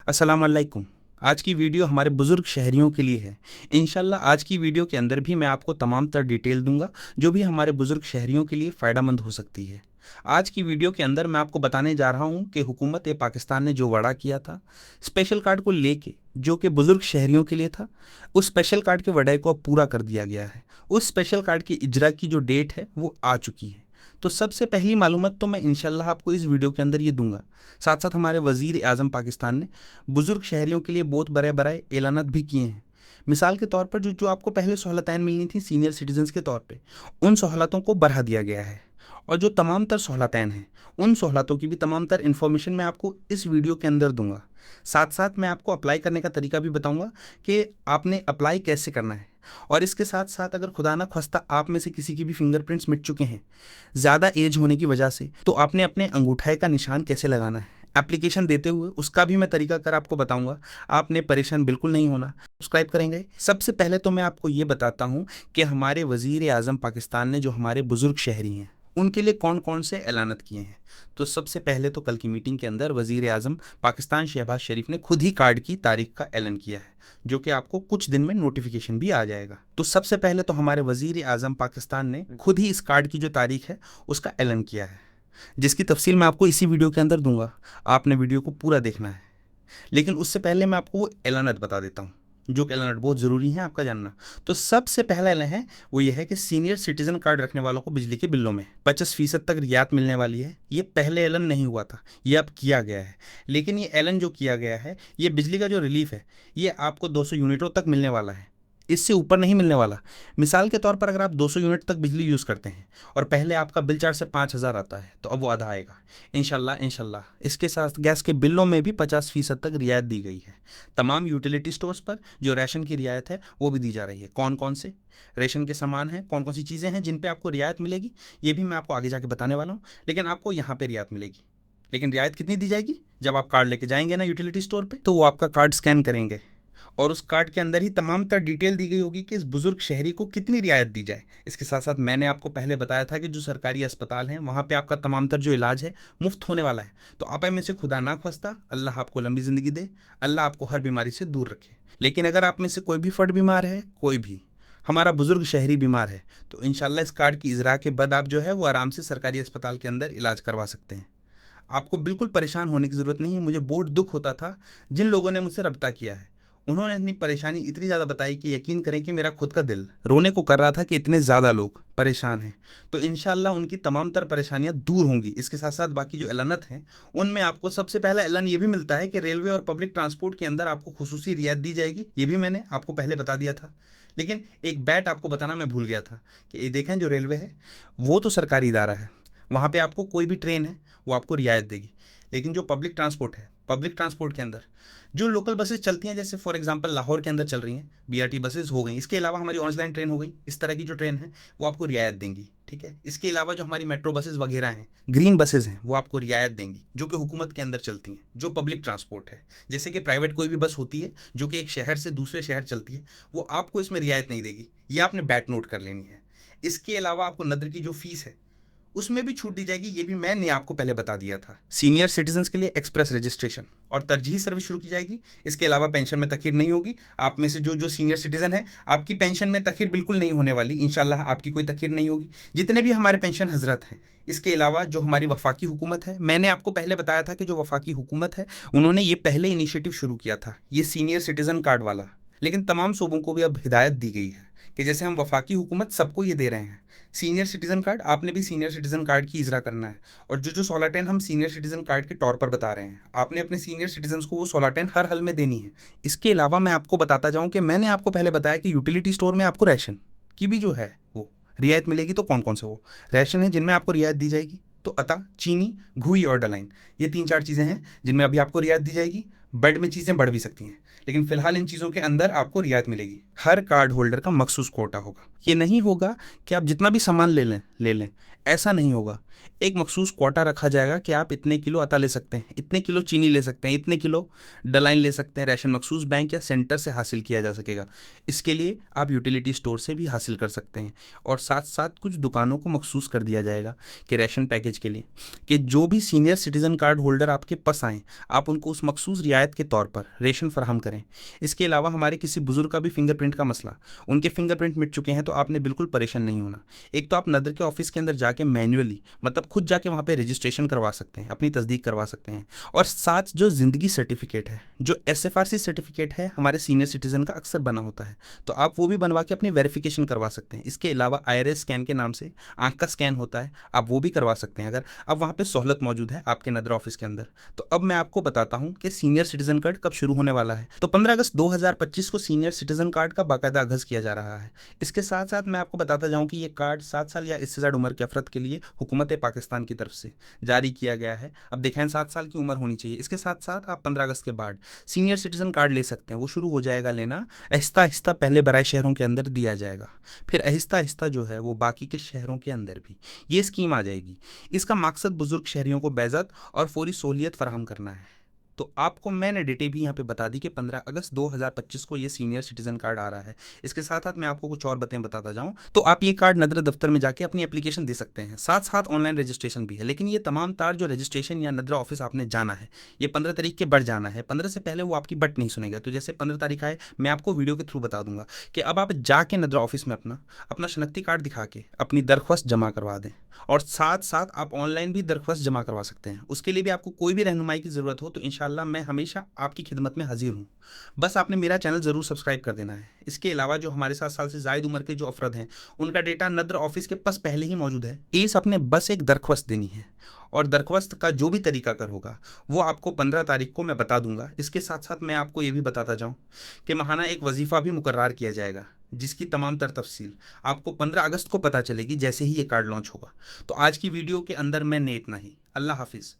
अस्सलाम वालेकुम। आज की वीडियो हमारे बुज़ुर्ग शहरियों के लिए है। इंशाल्लाह आज की वीडियो के अंदर भी मैं आपको तमाम तर डिटेल दूंगा जो भी हमारे बुज़ुर्ग शहरियों के लिए फ़ायदेमंद हो सकती है। आज की वीडियो के अंदर मैं आपको बताने जा रहा हूं कि हुकूमत पाकिस्तान ने जो वादा किया था स्पेशल कार्ड को लेके, जो कि बुज़ुर्ग शहरियों के लिए था, उस स्पेशल कार्ड के वादे को अब पूरा कर दिया गया है। उस स्पेशल कार्ड की इजरा की जो डेट है वो आ चुकी है। तो सबसे पहली मालूमात तो मैं इंशाल्लाह आपको इस वीडियो के अंदर ये दूंगा। साथ साथ हमारे वज़ीर आज़म पाकिस्तान ने बुज़ुर्ग शहरियों के लिए बहुत बड़े बड़े ऐलानात भी किए हैं। मिसाल के तौर पर जो जो आपको पहले सहूलतें मिलनी थी सीनियर सिटीजन्स के तौर पे, उन सहूलतों को बढ़ा दिया गया है। और जो तमाम तर सहूलतें हैं, उन सहूलतों की भी तमाम तर इन्फॉर्मेशन मैं आपको इस वीडियो के अंदर दूंगा। साथ साथ मैं आपको अप्लाई करने का तरीका भी बताऊंगा कि आपने अप्लाई कैसे करना है। और इसके साथ साथ अगर खुदा ना खास्ता आप में से किसी की भी फिंगरप्रिंट्स मिट चुके हैं ज़्यादा एज होने की वजह से, तो आपने अपने अंगूठे का निशान कैसे लगाना है एप्लीकेशन देते हुए, उसका भी मैं तरीका कर आपको बताऊंगा। आपने परेशान बिल्कुल नहीं होना। सब्सक्राइब करेंगे। सबसे पहले तो मैं आपको ये बताता हूँ कि हमारे वज़ीर आज़म पाकिस्तान ने जो हमारे बुज़ुर्ग शहरी हैं उनके लिए कौन कौन से ऐलानत किए हैं। तो सबसे पहले तो कल की मीटिंग के अंदर वज़ीर आज़म पाकिस्तान शहबाज शरीफ ने खुद ही कार्ड की तारीख का ऐलान किया है, जो कि आपको कुछ दिन में नोटिफिकेशन भी आ जाएगा। तो सबसे पहले तो हमारे वज़ीर आज़म पाकिस्तान ने खुद ही इस कार्ड की जो तारीख है उसका ऐलान किया है, जिसकी तफसील मैं आपको इसी वीडियो के अंदर दूंगा। आपने वीडियो को पूरा देखना है। लेकिन उससे पहले मैं आपको वो ऐलानात बता देता हूँ, जो कि ऐलानात बहुत ज़रूरी है आपका जानना। तो सबसे पहला ऐलान है वो ये है कि सीनियर सिटीजन कार्ड रखने वालों को बिजली के बिलों में 50% तक रियायत मिलने वाली है। ये पहले ऐलान नहीं हुआ था, ये अब किया गया है। लेकिन ये ऐलान जो किया गया है, ये बिजली का जो रिलीफ है, ये आपको 200 यूनिटों तक मिलने वाला है, इससे ऊपर नहीं मिलने वाला। मिसाल के तौर पर अगर आप 200 यूनिट तक बिजली यूज़ करते हैं और पहले आपका बिल 4 से 5 हज़ार आता है, तो अब वो आधा आएगा इंशाल्लाह। इसके साथ गैस के बिलों में भी 50% तक रियायत दी गई है। तमाम यूटिलिटी स्टोर्स पर जो राशन की रियायत है वो भी दी जा रही है। कौन कौन से रेशन के सामान हैं, कौन कौन सी चीज़ें हैं जिन पे आपको रियायत मिलेगी, ये भी मैं आपको आगे जाके बताने वाला हूँ। लेकिन आपको यहाँ पे रियायत मिलेगी। लेकिन रियायत कितनी दी जाएगी? जब आप कार्ड लेके जाएंगे ना यूटिलिटी स्टोर पे, तो वो आपका कार्ड स्कैन करेंगे और उस कार्ड के अंदर ही तमाम तर डिटेल दी गई होगी कि इस बुजुर्ग शहरी को कितनी रियायत दी जाए। इसके साथ साथ मैंने आपको पहले बताया था कि जो सरकारी अस्पताल हैं वहाँ पे आपका तमाम तर जो इलाज है मुफ्त होने वाला है। तो आप में से खुदा ना खास्ता अल्लाह आपको लंबी ज़िंदगी दे, अल्लाह आपको हर बीमारी से दूर रखे। लेकिन अगर आप में से कोई भी फर्द बीमार है, कोई भी हमारा बुजुर्ग शहरी बीमार है, तो इंशाल्लाह इस कार्ड की इजरा के बाद आप जो है वो आराम से सरकारी अस्पताल के अंदर इलाज करवा सकते हैं। आपको बिल्कुल परेशान होने की ज़रूरत नहीं है। मुझे बहुत दुख होता था जिन लोगों ने मुझसे रब्ता किया है, उन्होंने अपनी परेशानी इतनी ज़्यादा बताई कि यकीन करें कि मेरा खुद का दिल रोने को कर रहा था कि इतने ज़्यादा लोग परेशान हैं। तो इंशाल्लाह उनकी तमाम तर परेशानियां दूर होंगी। इसके साथ साथ बाकी जो ऐलानत हैं उनमें आपको सबसे पहला ऐलान ये भी मिलता है कि रेलवे और पब्लिक ट्रांसपोर्ट के अंदर आपको खुसूसी रियायत दी जाएगी। ये भी मैंने आपको पहले बता दिया था। लेकिन एक बैट आपको बताना मैं भूल गया था कि ये देखें, जो रेलवे है वो तो सरकारी इदारा है, वहाँ पे आपको कोई भी ट्रेन है वो आपको रियायत देगी। लेकिन जो पब्लिक ट्रांसपोर्ट है, पब्लिक ट्रांसपोर्ट के अंदर जो लोकल बसेस चलती हैं, जैसे फॉर एग्जांपल लाहौर के अंदर चल रही हैं बीआरटी बसेस हो गई, इसके अलावा हमारी ऑरेंज लाइन ट्रेन हो गई, इस तरह की जो ट्रेन है वो आपको रियायत देंगी। ठीक है। इसके अलावा जो हमारी मेट्रो बसेस वगैरह हैं, ग्रीन बसेस हैं, वो आपको रियायत देंगी, जो कि हुकूमत के अंदर चलती हैं, जो पब्लिक ट्रांसपोर्ट है। जैसे कि प्राइवेट कोई भी बस होती है जो कि एक शहर से दूसरे शहर चलती है, वो आपको इसमें रियायत नहीं देगी। ये आपने बैट नोट कर लेनी है। इसके अलावा आपको नदर की जो फीस है उसमें भी छूट दी जाएगी। ये भी मैंने आपको पहले बता दिया था। सीनियर सिटीजन्स के लिए एक्सप्रेस रजिस्ट्रेशन और तरजीही सर्विस शुरू की जाएगी। इसके अलावा पेंशन में तखीर नहीं होगी। आप में से जो जो सीनियर सिटीजन है, आपकी पेंशन में तखीर बिल्कुल नहीं होने वाली। इंशाल्लाह आपकी कोई तखीर नहीं होगी, जितने भी हमारे पेंशन हजरत हैं। इसके अलावा जो हमारी वफाकी हुकूमत है, मैंने आपको पहले बताया था कि जो वफाकी हुकूमत है उन्होंने ये पहले इनिशिएटिव शुरू किया था, ये सीनियर सिटीजन कार्ड वाला। लेकिन तमाम सूबों को भी अब हिदायत दी गई है कि जैसे हम वफाकी हुकूमत सबको ये दे रहे हैं सीनियर सिटीजन कार्ड, आपने भी सीनियर सिटीजन कार्ड की इजरा करना है। और जो जो सोलाटेन हम सीनियर सिटीजन कार्ड के तौर पर बता रहे हैं, आपने अपने सीनियर सिटीजन को वो सोलाटेन हर हल में देनी है। इसके अलावा मैं आपको बताता जाऊं कि मैंने आपको पहले बताया कि यूटिलिटी स्टोर में आपको राशन की भी जो है वो रियायत मिलेगी। तो कौन कौन से वो राशन है जिनमें आपको रियायत दी जाएगी? तो अता, चीनी, घुई और डलाइन, ये 3-4 चीज़ें हैं जिनमें अभी आपको रियायत दी जाएगी। बेड में चीज़ें बढ़ भी सकती हैं, लेकिन फिलहाल इन चीज़ों के अंदर आपको रियायत मिलेगी। हर कार्ड होल्डर का मखसूस कोटा होगा। ये नहीं होगा कि आप जितना भी सामान ले लें, ऐसा नहीं होगा। एक मखसूस क्वाटा रखा जाएगा कि आप इतने किलो आटा ले सकते हैं, इतने किलो चीनी ले सकते हैं, इतने किलो डलाइन ले सकते हैं। राशन मखसूस बैंक या सेंटर से हासिल किया जा सकेगा। इसके लिए आप यूटिलिटी स्टोर से भी हासिल कर सकते हैं। और साथ साथ कुछ दुकानों को मखसूस कर दिया जाएगा कि राशन पैकेज के लिए, कि जो भी सीनियर सिटीजन कार्ड होल्डर आपके पास आएँ, आप उनको उस मखसूस रियायत के तौर पर रेशन फराहम करें। इसके अलावा हमारे किसी बुजुर्ग का भी फिंगरप्रिंट का मसला, उनके फिंगरप्रिंट मिट चुके हैं, तो आपने बिल्कुल परेशान नहीं होना। एक तो आप नदर के ऑफिस के अंदर जाके मैन्युअली, मतलब खुद जाके वहाँ पे रजिस्ट्रेशन करवा सकते हैं, अपनी तस्दीक करवा सकते हैं। और साथ जो ज़िंदगी सर्टिफिकेट है, जो SFRC सर्टिफिकेट है, हमारे सीनियर सिटीजन का अक्सर बना होता है, तो आप वो भी बनवा के अपनी वेरिफिकेशन करवा सकते हैं। इसके अलावा IRS स्कैन के नाम से आंख का स्कैन होता है, आप वो भी करवा सकते हैं, अगर अब वहाँ पे सहूलत मौजूद है आपके नदर ऑफिस के अंदर। तो अब मैं आपको बताता हूँ कि सीनियर सिटीजन कार्ड कब शुरू होने वाला है। तो 15 अगस्त 2025 को सीनियर सिटीजन कार्ड का बाकायदा आगाज किया जा रहा है। इसके साथ साथ मैं आपको बताता जाऊँ कि ये कार्ड 7 साल या इससे ज़्यादा उम्र के अफरद के लिए हुकूमत पाकिस्तान की तरफ से जारी किया गया है। अब देखें, 7 साल की उम्र होनी चाहिए। इसके साथ साथ आप 15 अगस्त के बाद सीनियर सिटीजन कार्ड ले सकते हैं, वो शुरू हो जाएगा लेना। आहिस्ता आहिस्ता पहले बड़े शहरों के अंदर दिया जाएगा, फिर आहिस्ता आहिस्ता जो है वो बाकी के शहरों के अंदर भी ये स्कीम आ जाएगी। इसका मकसद बुजुर्ग शहरियों को बेइज्जत और फौरी सहूलियत फराहम करना है। तो आपको मैंने डेटें भी यहाँ पे बता दी कि 15 अगस्त 2025 को ये सीनियर सिटीजन कार्ड आ रहा है। इसके साथ साथ मैं आपको कुछ और बातें बताता जाऊँ, तो आप ये कार्ड नदर दफ्तर में जाके अपनी एप्लीकेशन दे सकते हैं। साथ साथ ऑनलाइन रजिस्ट्रेशन भी है, लेकिन ये तमाम तार जो रजिस्ट्रेशन या नदर ऑफिस आपने जाना है, ये 15 तारीख के बढ़ जाना है। 15 से पहले वो आपकी बट नहीं सुनेगा। तो जैसे 15 तारीख आए, मैं आपको वीडियो के थ्रू बता दूंगा कि अब आप जाके नदर ऑफिस में अपना अपना शनाख्ती कार्ड दिखा के अपनी दरख्वास्त जमा करवा दें। और साथ साथ आप ऑनलाइन भी दरख्वास्त जमा करवा सकते हैं। उसके लिए भी आपको कोई भी रहनुमाई की ज़रूरत हो तो इंशाल्लाह मैं हमेशा आपकी खिदमत में हाजिर हूँ। बस आपने मेरा चैनल ज़रूर सब्सक्राइब कर देना है। इसके अलावा जो हमारे 7 साल से ज़ायद उम्र के जो अफरद हैं, उनका डेटा नदर ऑफिस के पास पहले ही मौजूद है। इस अपने बस एक दरख्वास्त देनी है, और दरख्वास्त का जो भी तरीकाकार होगा वो आपको 15 तारीख को मैं बता दूंगा। इसके साथ साथ मैं आपको ये भी बताता जाऊँ कि माहाना एक वजीफ़ा भी मुकर्रर किया जाएगा, जिसकी तमाम तर तफसील आपको 15 अगस्त को पता चलेगी जैसे ही ये कार्ड लॉन्च होगा। तो आज की वीडियो के अंदर मैं इतना ही। अल्लाह हाफिज़।